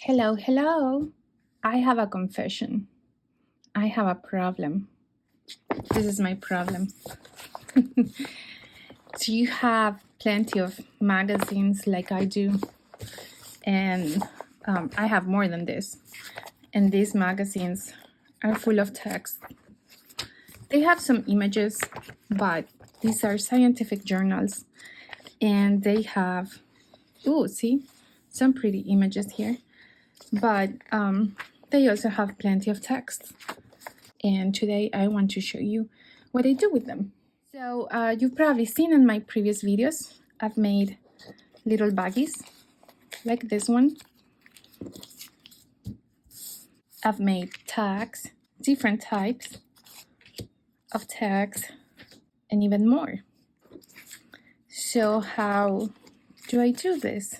Hello, hello. I have a confession. I have a problem. This is my problem. Do you have plenty of magazines like I do? And I have more than this. And these magazines are full of text. They have some images, but these are scientific journals. And they have, see, some pretty images here. But they also have plenty of text. And today I want to show you what I do with them. So you've probably seen in my previous videos, I've made little baggies like this one. I've made tags, different types of tags, and even more. So how do I do this?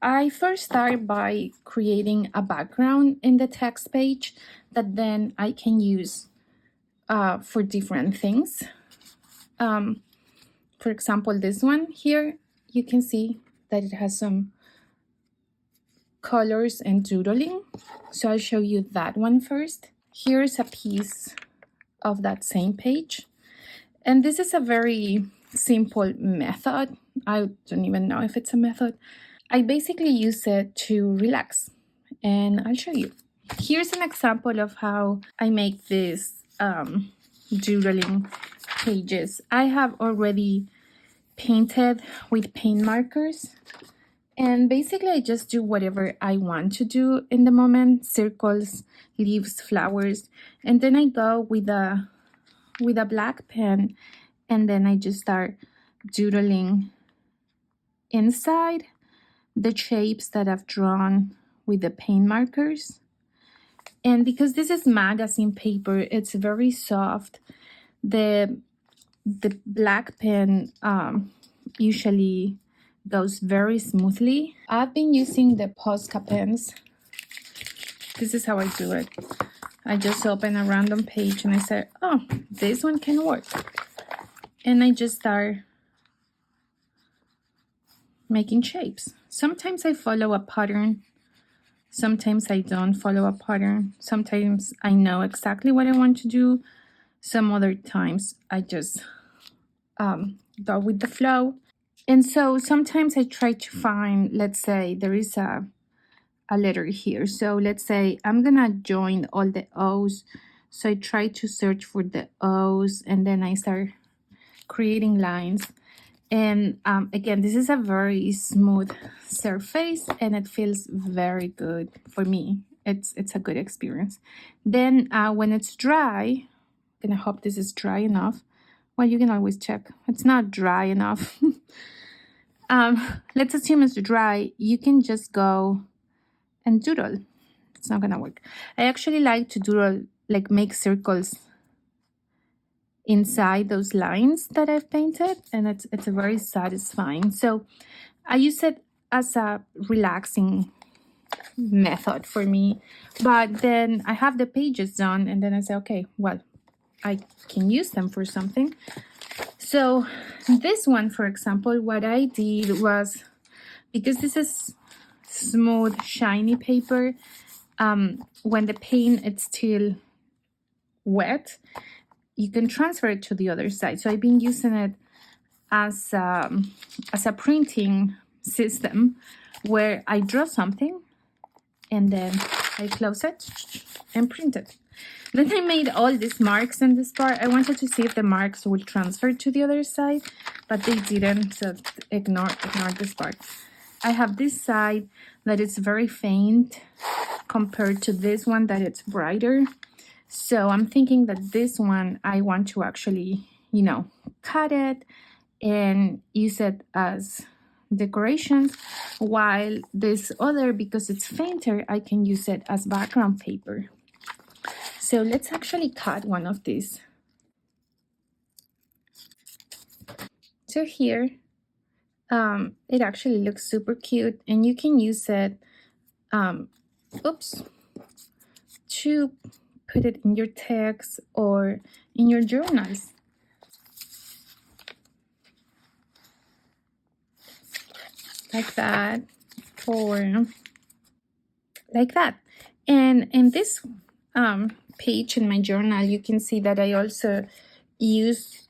I first start by creating a background in the text page that then I can use for different things. For example, this one here, you can see that it has some colors and doodling. So I'll show you that one first. Here's a piece of that same page. And this is a very simple method. I don't even know if it's a method. I basically use it to relax, and I'll show you. Here's an example of how I make these doodling pages. I have already painted with paint markers, and basically I just do whatever I want to do in the moment: circles, leaves, flowers, and then I go with a black pen, and then I just start doodling inside the shapes that I've drawn with the paint markers. And because this is magazine paper, it's very soft. The black pen usually goes very smoothly. I've been using the Posca pens. This is how I do it. I just open a random page and I say, oh, this one can work. And I just start making shapes. Sometimes I follow a pattern. Sometimes I don't follow a pattern. Sometimes I know exactly what I want to do. Some other times I just go with the flow. And so sometimes I try to find, let's say there is a letter here. So let's say I'm gonna join all the O's. So I try to search for the O's, and then I start creating lines. And again, this is a very smooth surface, and it feels very good for me. It's a good experience. Then when it's dry, I'm gonna hope this is dry enough. Well, you can always check. It's not dry enough. Let's assume it's dry. You can just go and doodle. It's not gonna work. I actually like to doodle, like make circles inside those lines that I've painted, and it's very satisfying. So I use it as a relaxing method for me. But then I have the pages done, and then I say, okay, well, I can use them for something. So this one, for example, what I did was, because this is smooth, shiny paper, when the paint is still wet, you can transfer it to the other side. So I've been using it as a printing system where I draw something and then I close it and print it. Then I made all these marks in this part. I wanted to see if the marks would transfer to the other side, but they didn't, so ignore this part. I have this side that is very faint compared to this one that it's brighter. So I'm thinking that this one, I want to actually, cut it and use it as decorations, while this other, because it's fainter, I can use it as background paper. So let's actually cut one of these. So here, it actually looks super cute, and you can use it, to put it in your text or in your journals. Like that. Or like that. And in this page in my journal, you can see that I also use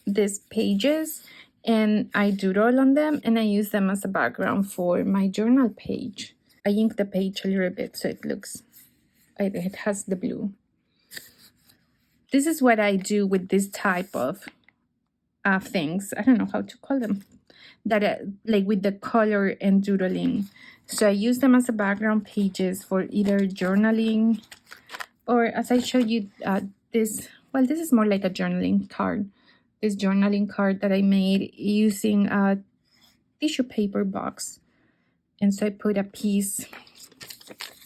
these pages, and I doodle on them, and I use them as a background for my journal page. I ink the page a little bit so it has the blue. This is what I do with this type of things. I don't know how to call them. That like with the color and doodling. So I use them as a background pages for either journaling, or as I showed you this is more like a journaling card. This journaling card that I made using a tissue paper box. And so I put a piece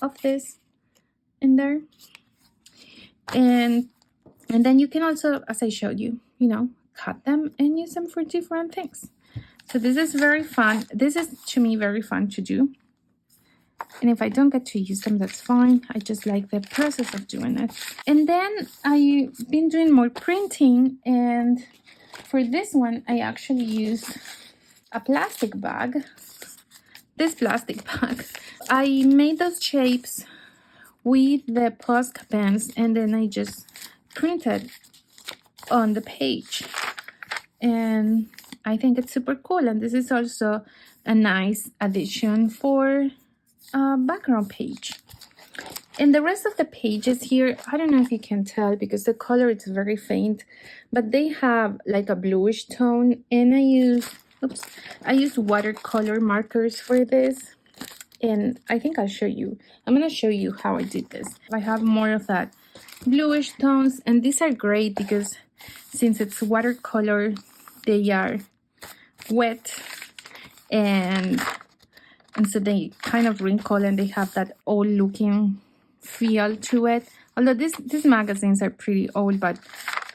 of this in there. And then you can also, as I showed you, cut them and use them for different things. So this is very fun. This is, to me, very fun to do. And if I don't get to use them, that's fine. I just like the process of doing it. And then I've been doing more printing. And for this one, I actually use a plastic bag. This plastic bag. I made those shapes with the Posca pens, and then I just printed on the page. And I think it's super cool. And this is also a nice addition for a background page. And the rest of the pages here, I don't know if you can tell because the color is very faint, but they have like a bluish tone. And I use watercolor markers for this. And I think I'll show you. I'm going to show you how I did this. I have more of that bluish tones, and these are great because since it's watercolor, they are wet, and so they kind of wrinkle, and they have that old looking feel to it. Although these magazines are pretty old, but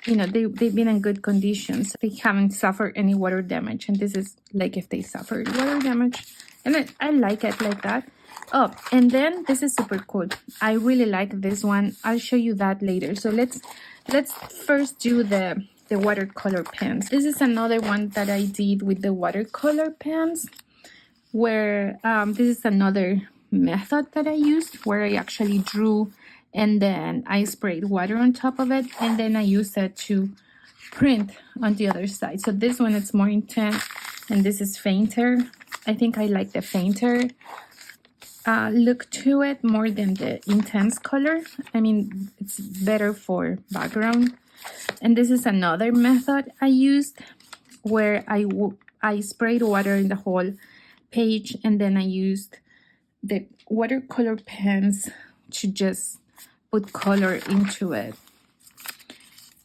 they've been in good conditions. They haven't suffered any water damage, and this is like if they suffered water damage. And I like it like that. Oh, and then this is super cool. I really like this one. I'll show you that later. So let's first do the watercolor pens. This is another one that I did with the watercolor pens, where this is another method that I used, where I actually drew and then I sprayed water on top of it, and then I used it to print on the other side. So this one is more intense, and this is fainter. I think I like the fainter look to it more than the intense color. I mean, it's better for background. And this is another method I used, where I sprayed water in the whole page, and then I used the watercolor pens to just put color into it.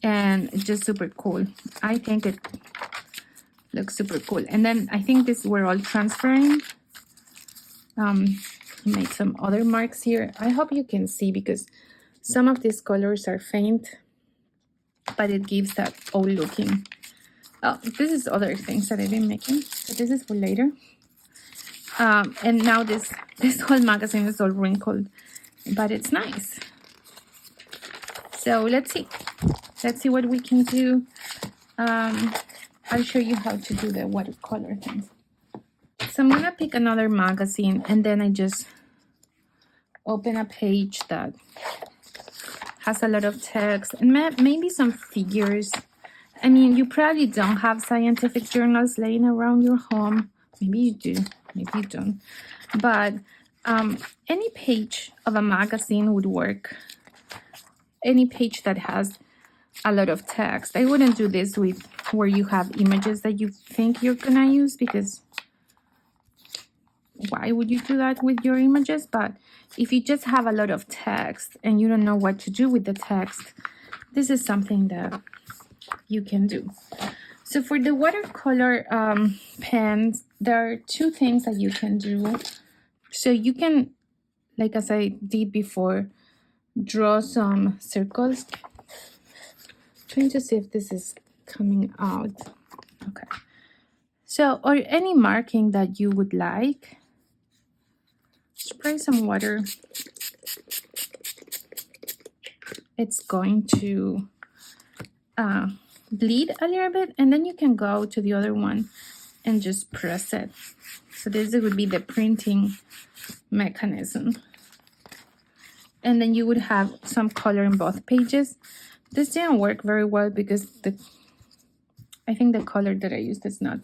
And it's just super cool. I think it looks super cool. And then I think this we're all transferring. Made some other marks here. I hope you can see because some of these colors are faint, but it gives that old looking. Oh, this is other things that I've been making. So this is for later. And now this whole magazine is all wrinkled, but it's nice. So let's see what we can do. I'll show you how to do the watercolor things. So I'm gonna pick another magazine, and then I just open a page that has a lot of text and maybe some figures. I mean, you probably don't have scientific journals laying around your home. Maybe you do, maybe you don't. But any page of a magazine would work. Any page that has a lot of text. I wouldn't do this with where you have images that you think you're gonna use, because why would you do that with your images? But if you just have a lot of text and you don't know what to do with the text, this is something that you can do. So for the watercolor pens, there are two things that you can do. So you can, like as I did before, draw some circles. Trying to see if this is coming out. Okay. So, or any marking that you would like. Spray some water. It's going to bleed a little bit, and then you can go to the other one and just press it. So this would be the printing mechanism. And then you would have some color in both pages. This didn't work very well because I think the color that I used is not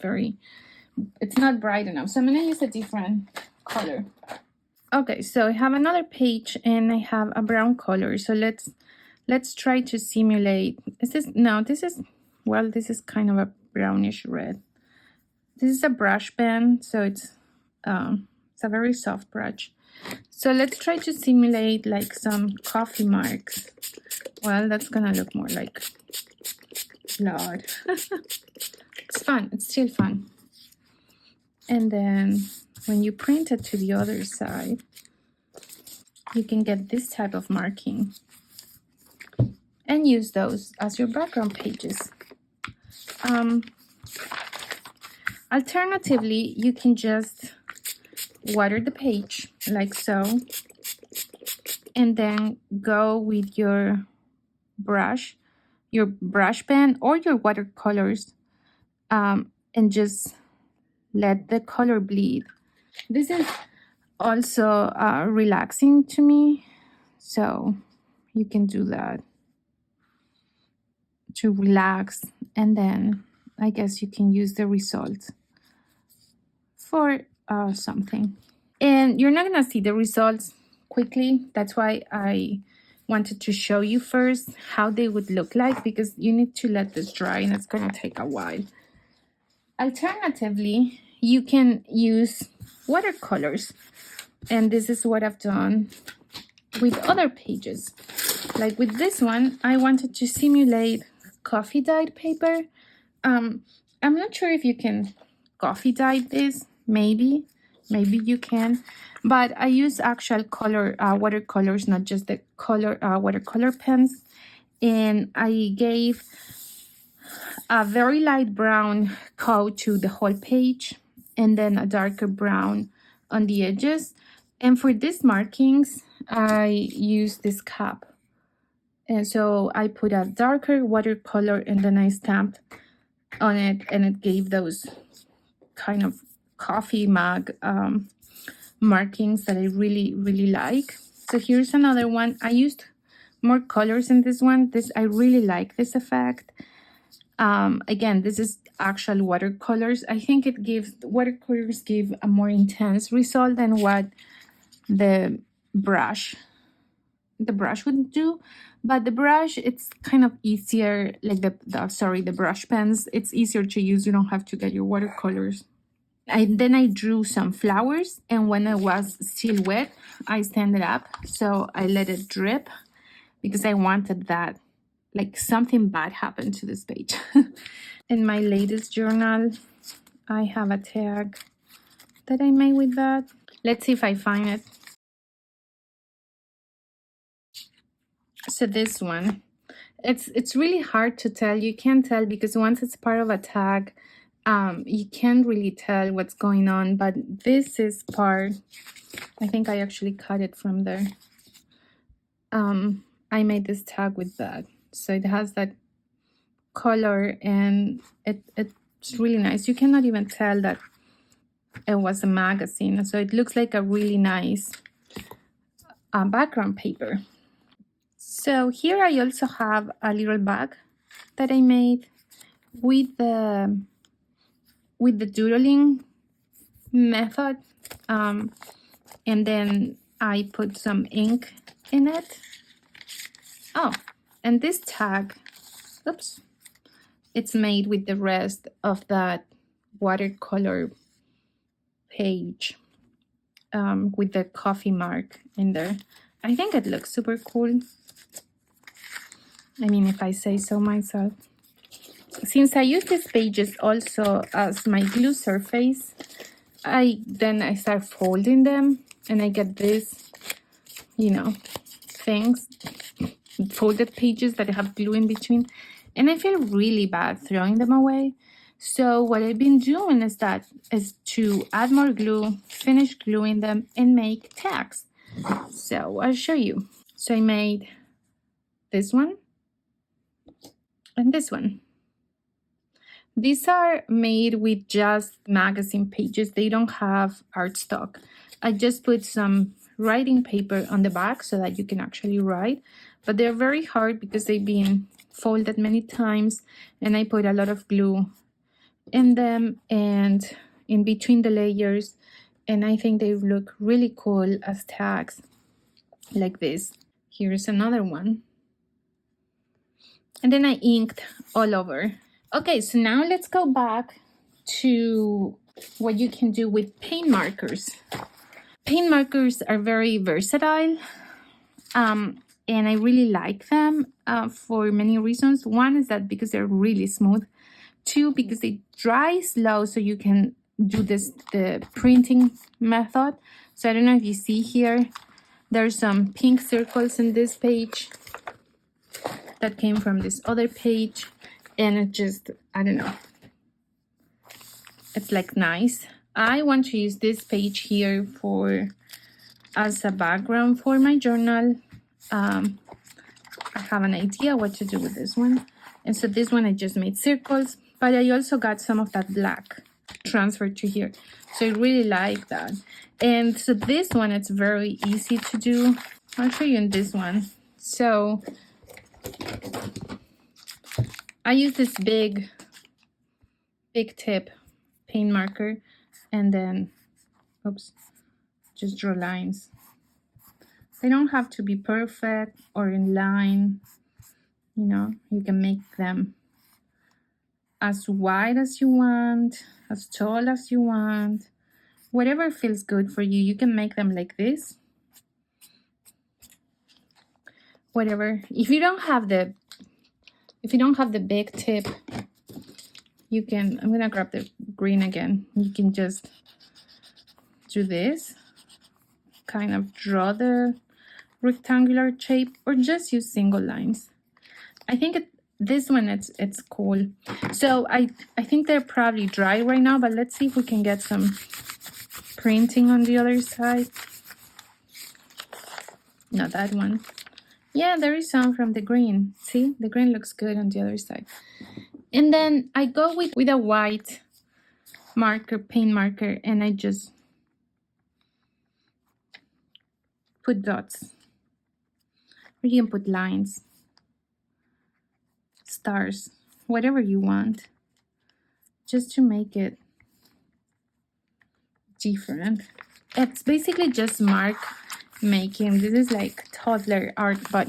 it's not bright enough. So I'm gonna use a different color. Okay, so I have another page and I have a brown color. So let's try to simulate. This is kind of a brownish red. This is a brush pen, so it's a very soft brush. So let's try to simulate like some coffee marks. Well, that's gonna look more like blood. It's fun, it's still fun. And then when you print it to the other side, you can get this type of marking and use those as your background pages. Alternatively, you can just water the page like so, and then go with your brush pen or your watercolors, and just let the color bleed. This is also relaxing to me, so you can do that to relax, and then I guess you can use the result for something. And you're not gonna see the results quickly. That's why I wanted to show you first how they would look like, because you need to let this dry and it's gonna take a while. Alternatively, you can use watercolors, and this is what I've done with other pages. Like with this one, I wanted to simulate coffee dyed paper. I'm not sure if you can coffee dye this. Maybe you can, but I use actual color watercolors, not just the color watercolor pens. And I gave a very light brown coat to the whole page, and then a darker brown on the edges. And for these markings, I used this cap. And so I put a darker watercolor and then I stamped on it, and it gave those kind of coffee mug markings that I really, really like. So here's another one. I used more colors in this one. I really like this effect. Again, this is actual watercolors. I think watercolors give a more intense result than what the brush would do. But the brush, it's kind of easier, like the brush pens, it's easier to use. You don't have to get your watercolors. Then I drew some flowers, and when it was still wet, I stand it up. So I let it drip because I wanted that, like something bad happened to this page. In my latest journal, I have a tag that I made with that. Let's see if I find it. So this one, it's really hard to tell. You can't tell because once it's part of a tag, you can't really tell what's going on. But this is part, I think I actually cut it from there. I made this tag with that. So it has that color, and it's really nice. You cannot even tell that it was a magazine. So it looks like a really nice background paper. So here I also have a little bag that I made with the doodling method, and then I put some ink in it. Oh, and this tag, oops, it's made with the rest of that watercolor page, with the coffee mark in there. I think it looks super cool. I mean, if I say so myself. Since I use these pages also as my glue surface, I start folding them, and I get this, things, folded pages that have glue in between, and I feel really bad throwing them away. So what I've been doing is to add more glue, finish gluing them, and make tags. So I'll show you. So I made this one and this one. These are made with just magazine pages. They don't have artstock. I just put some writing paper on the back so that you can actually write, but they're very hard because they've been folded many times, and I put a lot of glue in them and in between the layers, and I think they look really cool as tags like this. Here's another one. And then I inked all over. Okay, so now let's go back to what you can do with paint markers. Paint markers are very versatile, and I really like them for many reasons. One is that because they're really smooth. Two, because they dry slow, so you can do the printing method. So I don't know if you see here, there's some pink circles in this page that came from this other page, and it just, I don't know, it's like nice. I want to use this page here for as a background for my journal. I have an idea what to do with this one, and so this one I just made circles, but I also got some of that black transferred to here, so I really like that. And so this one, it's very easy to do. I'll show you in this one. So I use this big tip paint marker, and then oops, just draw lines. They don't have to be perfect or in line, you know, you can make them as wide as you want, as tall as you want, whatever feels good for you. You can make them like this, whatever. If you don't have the big tip, you can, I'm gonna grab the green again. You can just do this, kind of draw the rectangular shape, or just use single lines. I think this one, it's cool. So I think they're probably dry right now, but let's see if we can get some printing on the other side. Not that one. Yeah, there is some from the green. See, the green looks good on the other side. And then I go with a white marker, paint marker, and I just put dots. Or you can put lines, stars, whatever you want, just to make it different. It's basically just mark making. This is like toddler art, but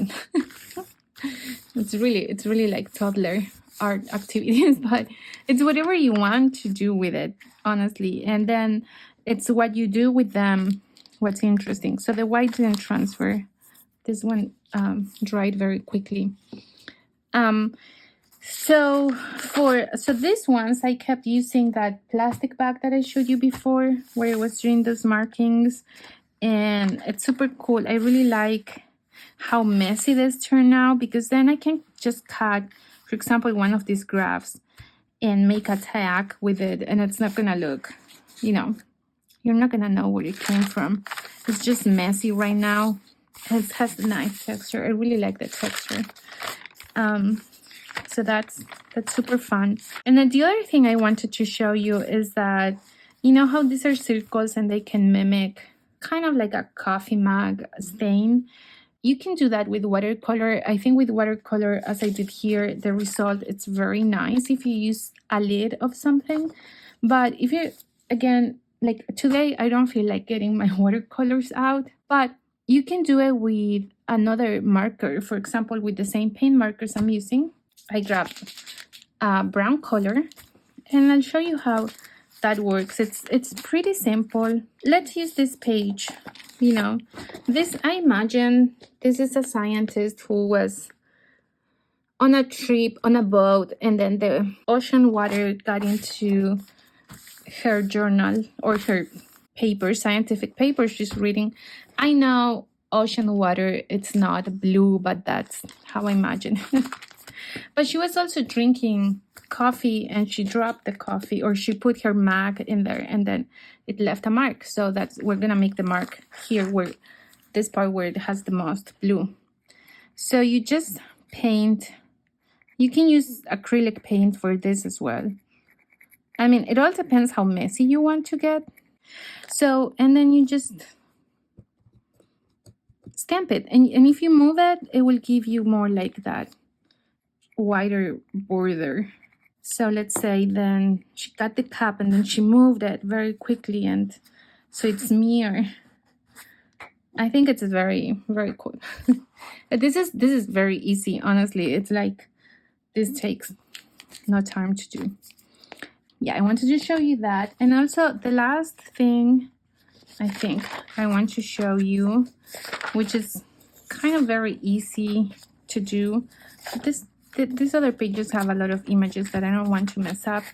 it's really like toddler art activities, but it's whatever you want to do with it, honestly. And then it's what you do with them, what's interesting. So the white didn't transfer. This one dried very quickly. So these ones, I kept using that plastic bag that I showed you before, where I was doing those markings, and it's super cool. I really like how messy this turned out, because then I can just cut, for example, one of these graphs and make a tag with it, and it's not gonna look, you know, you're not gonna know where it came from. It's just messy right now. It has a nice texture. I really like the texture. So that's super fun. And then the other thing I wanted to show you is that, you know how these are circles and they can mimic kind of like a coffee mug stain? You can do that with watercolor. I think with watercolor, as I did here, the result, it's very nice if you use a lid of something. But if you, again, like today, I don't feel like getting my watercolors out, but you can do it with another marker. For example, with the same paint markers I'm using, I grabbed brown color, and I'll show you how that works. It's pretty simple. Let's use this page. You know, this, I imagine this is a scientist who was on a trip on a boat, and then the ocean water got into her journal or her paper, scientific paper she's reading. I know ocean water, it's not blue, but that's how I imagine. But she was also drinking coffee, and she dropped the coffee, or she put her mug in there, and then it left a mark. So we're gonna make the mark here, where this part where it has the most blue. So you just paint. You can use acrylic paint for this as well. I mean, it all depends how messy you want to get. So, and then you just stamp it. And if you move it will give you more like that wider border. So let's say then she got the cup and then she moved it very quickly, and so it's mirror. I think it's very, very cool. This is very easy, honestly. It's like this takes no time to do. Yeah, I wanted to show you that. And also the last thing I think I want to show you, which is kind of very easy to do. These other pages have a lot of images that I don't want to mess up.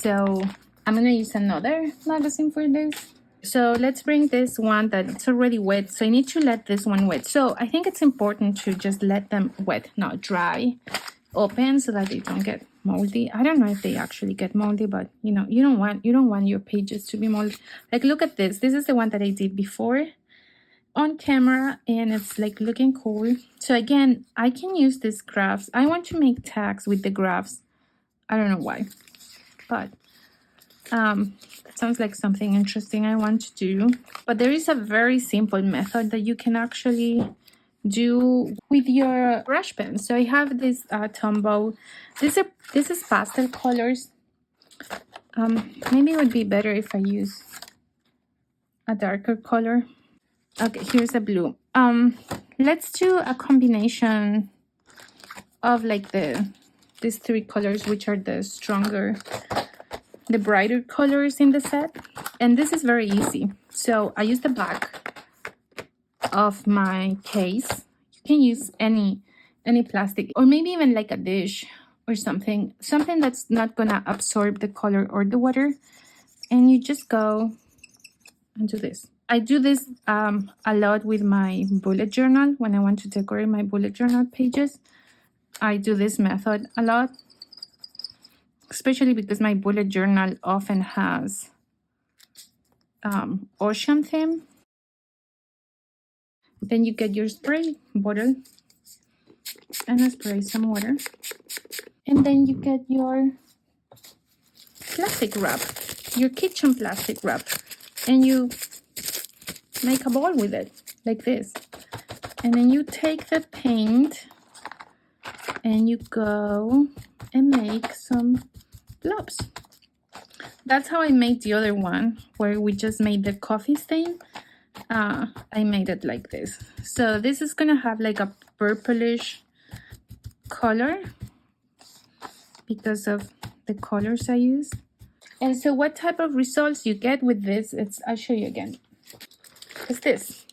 So I'm going to use another magazine for this. So let's bring this one that it's already wet. So I need to let this one wet. So I think it's important to just let them wet, not dry, open, so that they don't get moldy. I don't know if they actually get moldy, but you know, you don't want your pages to be moldy. Like, look at this. This is the one that I did before on camera, and it's like looking cool. So again, I can use these graphs. I want to make tags with the graphs. I don't know why, but that sounds like something interesting I want to do. But there is a very simple method that you can actually do with your brush pen. So I have this Tombow. This is pastel colors. Maybe it would be better if I use a darker color. Okay, here's a blue. Let's do a combination of like these three colors, which are the stronger, the brighter colors in the set. And this is very easy. So I use the back of my case. You can use any plastic, or maybe even like a dish or something that's not gonna absorb the color or the water. And you just go and do this. I do this a lot with my bullet journal. When I want to decorate my bullet journal pages, I do this method a lot, especially because my bullet journal often has ocean theme. Then you get your spray bottle and I spray some water. And then you get your plastic wrap, your kitchen plastic wrap, and you make a ball with it like this. And then you take the paint and you go and make some blobs. That's how I made the other one, where we just made the coffee stain. I made it like this. So this is gonna have like a purplish color because of the colors I use. And so what type of results you get with this, I'll show you again. It's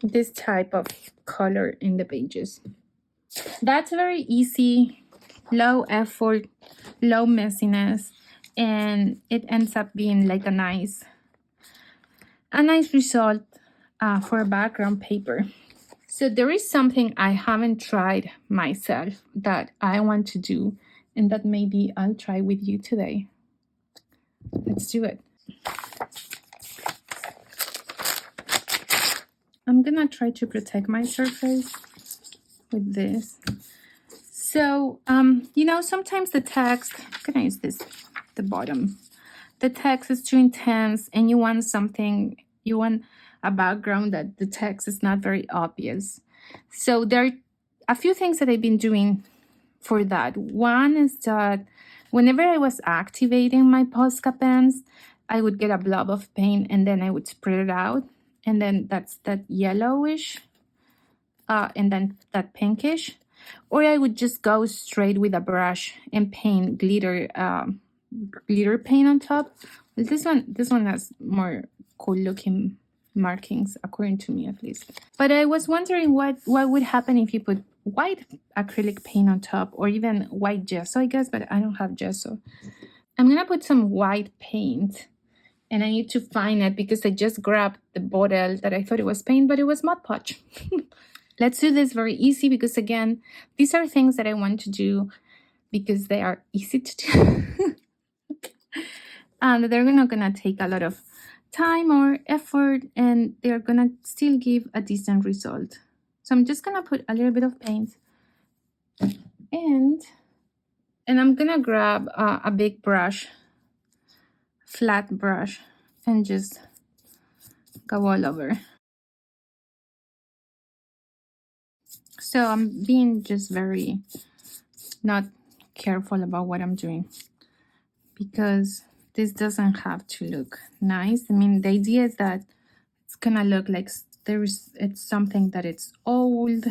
this type of color in the pages. That's very easy, low effort, low messiness, and it ends up being like a nice result for a background paper. So there is something I haven't tried myself that I want to do, and that maybe I'll try with you today. Let's do it. I'm gonna try to protect my surface with this. So, you know, sometimes the text, I'm gonna use this, the bottom. The text is too intense and you want a background that the text is not very obvious. So there are a few things that I've been doing for that. One is that whenever I was activating my Posca pens, I would get a blob of paint and then I would spread it out. And then that's that yellowish and then that pinkish. Or I would just go straight with a brush and paint glitter paint on top. This one has more cool looking markings, according to me at least. But I was wondering what would happen if you put white acrylic paint on top, or even white gesso, I guess, but I don't have gesso. I'm gonna put some white paint, and I need to find it because I just grabbed the bottle that I thought it was paint, but it was Mod Podge. Let's do this very easy because, again, these are things that I want to do because they are easy to do. And they're not gonna take a lot of time or effort, and they're gonna still give a decent result. So I'm just gonna put a little bit of paint, and And I'm gonna grab a big brush, flat brush, and just go all over. So I'm being just very not careful about what I'm doing, because this doesn't have to look nice. I mean, the idea is that it's gonna look like it's something that it's old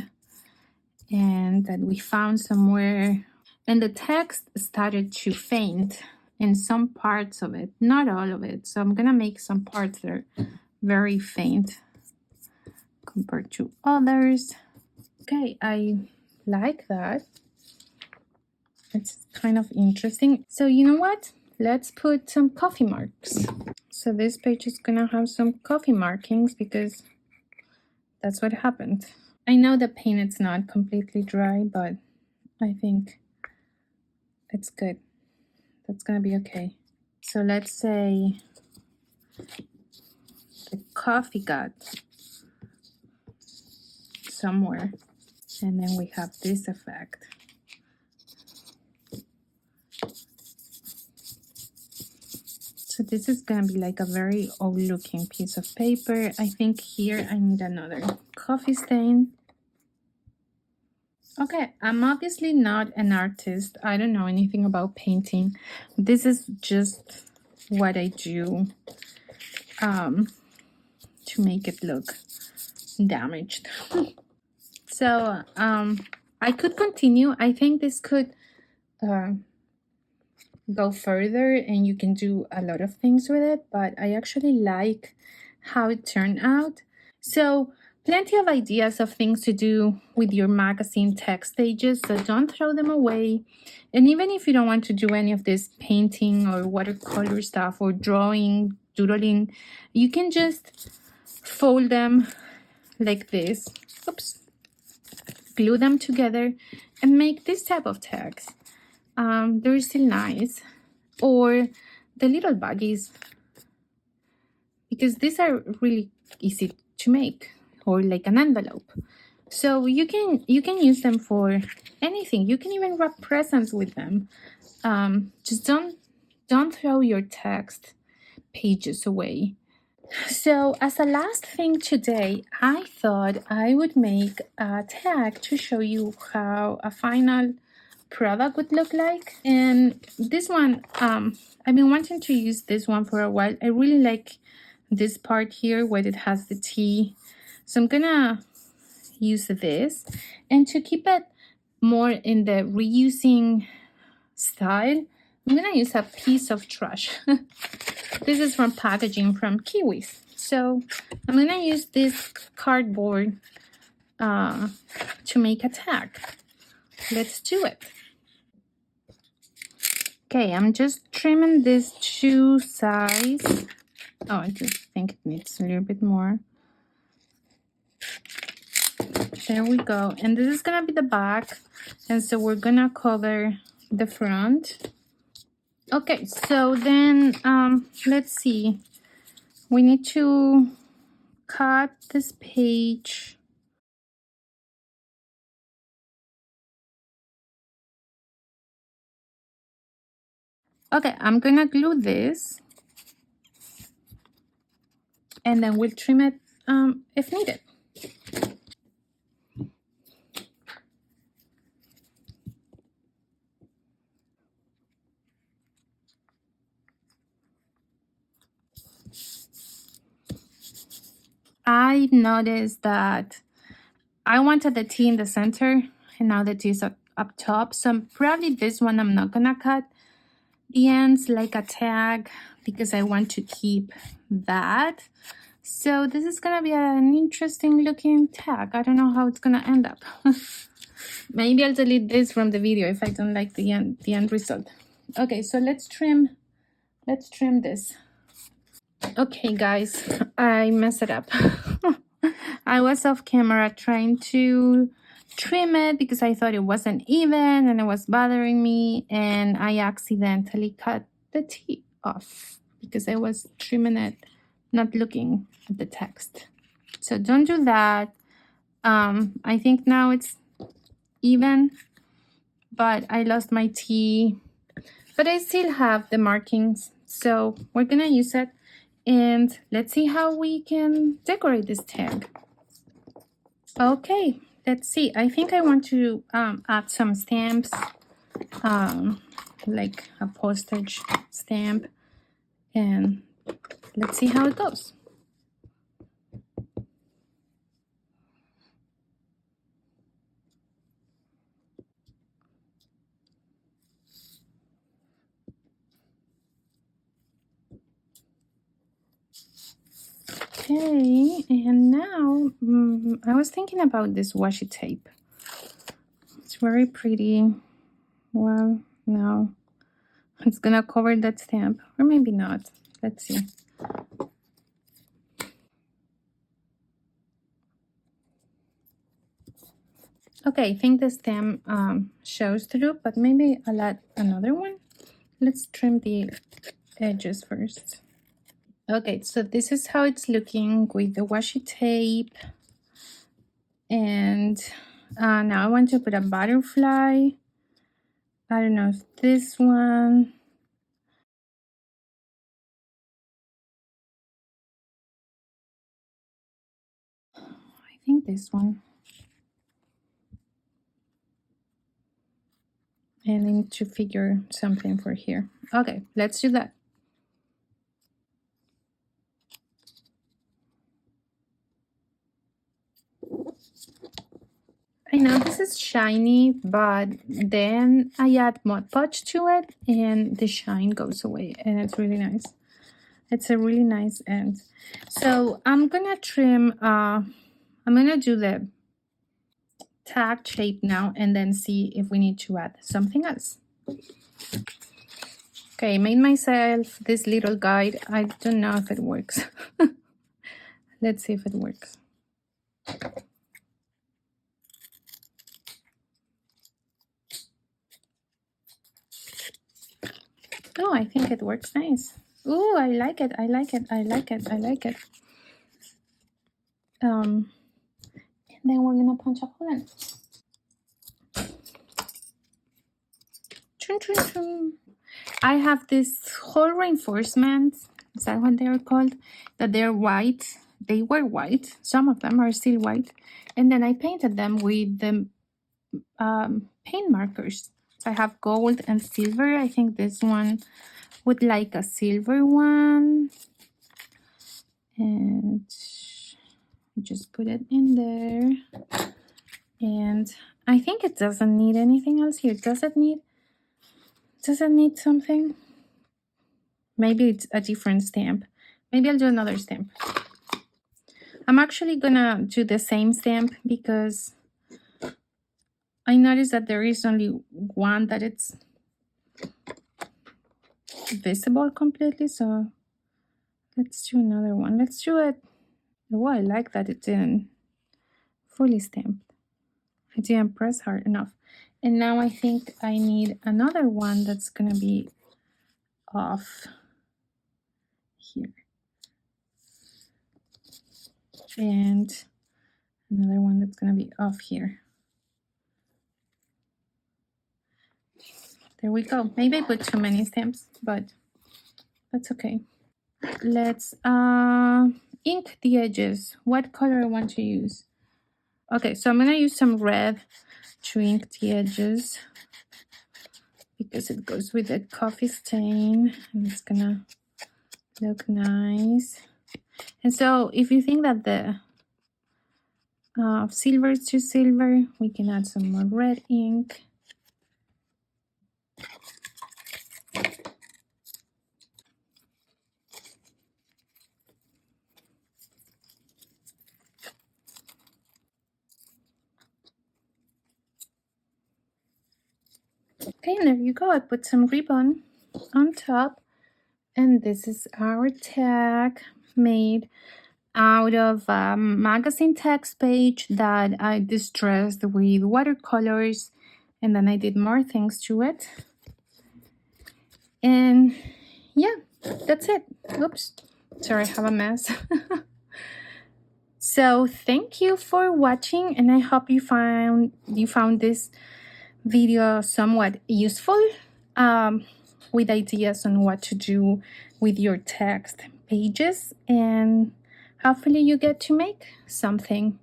and that we found somewhere. And the text started to faint in some parts of it, not all of it. So I'm gonna make some parts that are very faint compared to others. Okay, I like that. It's kind of interesting. So you know what? Let's put some coffee marks. So this page is gonna have some coffee markings because that's what happened. I know the paint is not completely dry, but I think it's good. That's gonna be okay. So let's say the coffee got somewhere, and then we have this effect. So this is gonna be like a very old looking piece of paper. I think here I need another coffee stain. Okay, I'm obviously not an artist. I don't know anything about painting. This is just what I do to make it look damaged. So I could continue. I think this could go further and you can do a lot of things with it, but I actually like how it turned out. So plenty of ideas of things to do with your magazine text pages, so don't throw them away. And even if you don't want to do any of this painting or watercolor stuff or drawing, doodling, you can just fold them like this. Oops. Glue them together and make this type of text. They're still nice. Or the little buggies, because these are really easy to make, or like an envelope. So you can use them for anything. You can even wrap presents with them. Just don't throw your text pages away. So as a last thing today, I thought I would make a tag to show you how a final product would look like. And this one, I've been wanting to use this one for a while. I really like this part here where it has the T. So I'm gonna use this. And to keep it more in the reusing style, I'm gonna use a piece of trash. This is from packaging from Kiwis. So I'm gonna use this cardboard to make a tag. Let's do it. Okay, I'm just trimming this shoe size. Oh, I just think it needs a little bit more. There we go. And this is gonna be the back. And so we're gonna cover the front. Okay, so then let's see. We need to cut this page. Okay, I'm gonna glue this. And then we'll trim it if needed. I noticed that I wanted the T in the center, and now the T is up top. So probably this one I'm not gonna cut the ends like a tag because I want to keep that. So this is gonna be an interesting looking tag. I don't know how it's gonna end up. Maybe I'll delete this from the video if I don't like the end result. Okay, so let's trim this. Okay guys, I messed it up. I was off camera trying to trim it because I thought it wasn't even and it was bothering me, and I accidentally cut the T off because I was trimming it not looking at the text. So don't do that. I think now it's even. but I lost my tea. But I still have the markings, so we're gonna use it. And let's see how we can decorate this tag. Okay, let's see. I think I want to add some stamps, like a postage stamp, and let's see how it goes. Okay, and now I was thinking about this washi tape. It's very pretty. Well, no, it's gonna cover that stamp, or maybe not. Let's see. Okay, I think the stem shows through, but maybe I'll add another one. Let's trim the edges first. Okay, so this is how it's looking with the washi tape. And now I want to put a butterfly. I don't know if this one. I think this one. And I need to figure something for here. Okay, let's do that. I know this is shiny, but then I add Mod Podge to it and the shine goes away and it's really nice. It's a really nice end. So I'm gonna trim, I'm gonna do the tag shape now and then see if we need to add something else. Okay, I made myself this little guide. I don't know if it works. Let's see if it works. Oh, I think it works nice. Oh, I like it. I like it. I like it. I like it. And then we're gonna punch a hole in. Chun, chun, chun. I have this whole reinforcement. Is that what they're called? That they're white. They were white. Some of them are still white. And then I painted them with the paint markers. So I have gold and silver. I think this one would like a silver one. And just put it in there. And I think it doesn't need anything else here. Does it need something? Maybe it's a different stamp. Maybe I'll do another stamp. I'm actually gonna do the same stamp because I noticed that there is only one that it's visible completely. So let's do another one. Let's do it. Oh, I like that it didn't fully stamped. I didn't press hard enough. And now I think I need another one that's gonna be off here. And another one that's gonna be off here. There we go. Maybe I put too many stamps, but that's okay. Let's ink the edges. What color I want to use? Okay, so I'm gonna use some red to ink the edges because it goes with the coffee stain and it's gonna look nice. And so if you think that the silver is too silver, we can add some more red ink. Okay, and there you go. I put some ribbon on top. And this is our tag made out of a magazine text page that I distressed with watercolors. And then I did more things to it. And yeah, that's it. Oops. Sorry, I have a mess. So thank you for watching, and I hope you found this video somewhat useful, with ideas on what to do with your text pages, and hopefully you get to make something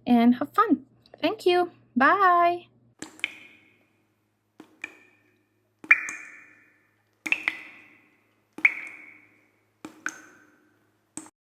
and have fun. Thank you. Bye.